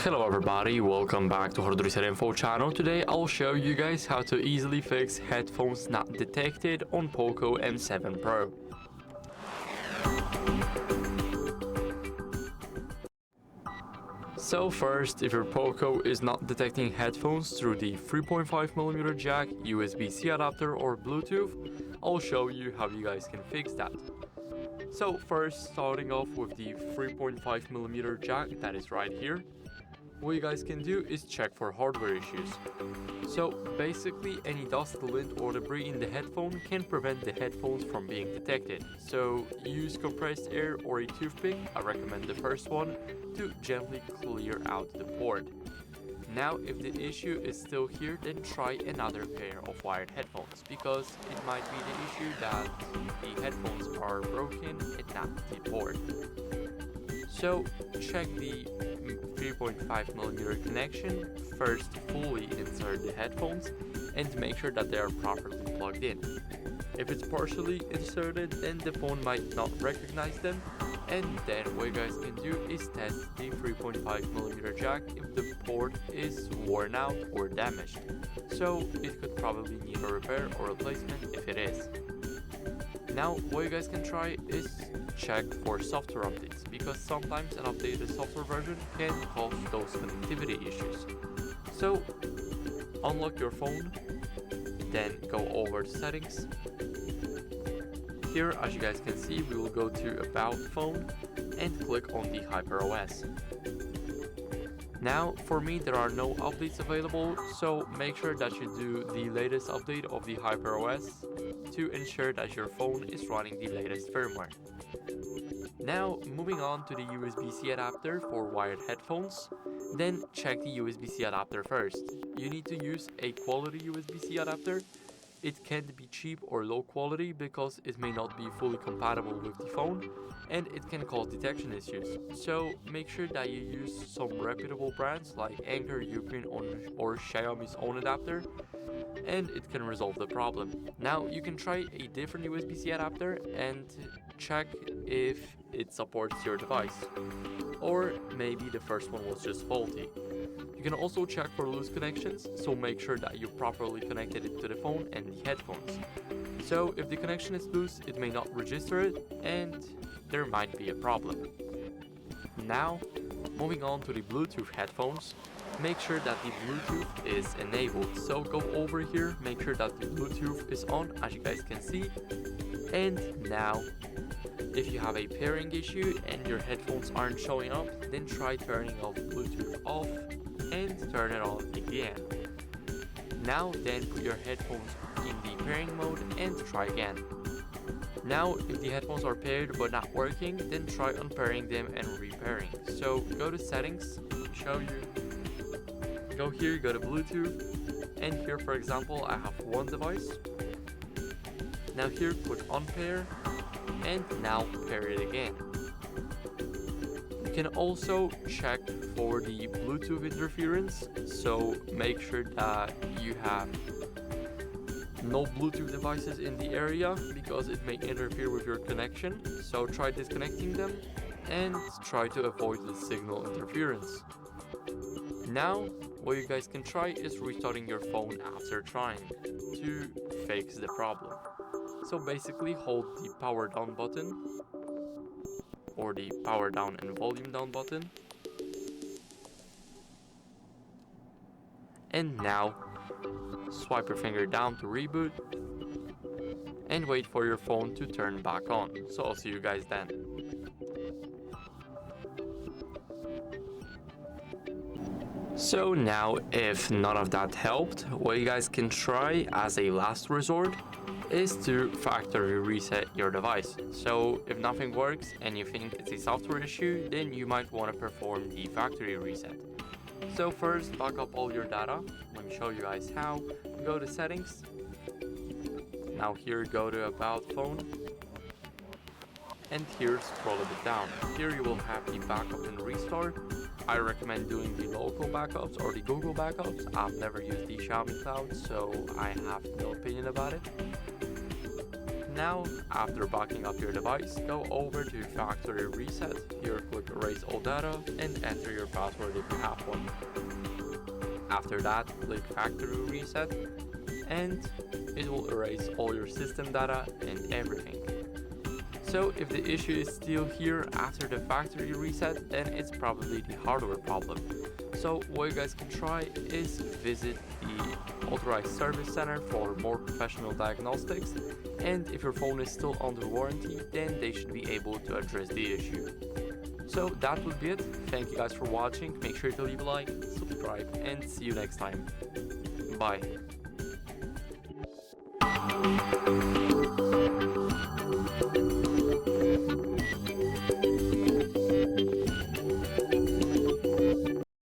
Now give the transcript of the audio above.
Hello everybody, welcome back to HardReset.Info channel. Today I'll show you guys how to easily fix headphones not detected on POCO M7 Pro. So first, if your POCO is not detecting headphones through the 3.5mm jack, USB-C adapter or Bluetooth, I'll show you how you guys can fix that. So first, starting off with the 3.5mm jack that is right here, what you guys can do is check for hardware issues. So basically, any dust, lint or debris in the headphone can prevent the headphones from being detected. So use compressed air or a toothpick, I recommend the first one, to gently clear out the port. Now if the issue is still here, then try another pair of wired headphones, because it might be the issue that the headphones are broken and not the port. So check the 3.5mm connection, first fully insert the headphones and make sure that they are properly plugged in. If it's partially inserted, then the phone might not recognize them, and then what you guys can do is test the 3.5mm jack if the port is worn out or damaged. So it could probably need a repair or replacement if it is. Now what you guys can try is check for software updates, because sometimes an updated software version can cause those connectivity issues. So unlock your phone, then go over to settings. Here, as you guys can see, we will go to About Phone and click on the HyperOS. Now, for me, there are no updates available, so make sure that you do the latest update of the HyperOS to ensure that your phone is running the latest firmware. Now, moving on to the USB-C adapter for wired headphones, then check the USB-C adapter first. You need to use a quality USB-C adapter. It can't be cheap or low quality because it may not be fully compatible with the phone and it can cause detection issues. So make sure that you use some reputable brands like Anker, Ugreen or Xiaomi's own adapter, and it can resolve the problem. Now you can try a different USB-C adapter and check if it supports your device, or maybe the first one was just faulty. You can also check for loose connections, so make sure that you properly connected it to the phone and the headphones. So if the connection is loose, it may not register it and there might be a problem. Now, moving on to the Bluetooth headphones, make sure that the Bluetooth is enabled. So go over here, make sure that the Bluetooth is on, as you guys can see. And now, if you have a pairing issue and your headphones aren't showing up, then try turning off Bluetooth off and turn it on again. Now then put your headphones in the pairing mode and try again. Now if the headphones are paired but not working, then try unpairing them and repairing. So go to settings, show you, go here, go to Bluetooth, and here for example I have one device. Now here put unpair and now pair it again. You can also check for the Bluetooth interference, so make sure that you have no Bluetooth devices in the area because it may interfere with your connection. So try disconnecting them and try to avoid the signal interference. Now what you guys can try is restarting your phone after trying to fix the problem. So basically hold the power down button or the power down and volume down button, and now swipe your finger down to reboot and wait for your phone to turn back on. So I'll see you guys then. So now if none of that helped, what you guys can try as a last resort is to factory reset your device. So if nothing works and you think it's a software issue, then you might want to perform the factory reset. So first, back up all your data. Let me show you guys how. Go to settings. Now here, go to About Phone. And here, scroll a bit down. Here you will have the backup and restart. I recommend doing the local backups or the Google backups. I've never used the Xiaomi Cloud, so I have no opinion about it. Now, after backing up your device, go over to factory reset. Here click erase all data and enter your password if you have one. After that, click factory reset, and it will erase all your system data and everything. So if the issue is still here after the factory reset, then it's probably the hardware problem. So what you guys can try is visit the authorized service center for more professional diagnostics, and if your phone is still under warranty, then they should be able to address the issue. So that would be it. Thank you guys for watching. Make sure to leave a like, subscribe, and see you next time. Bye.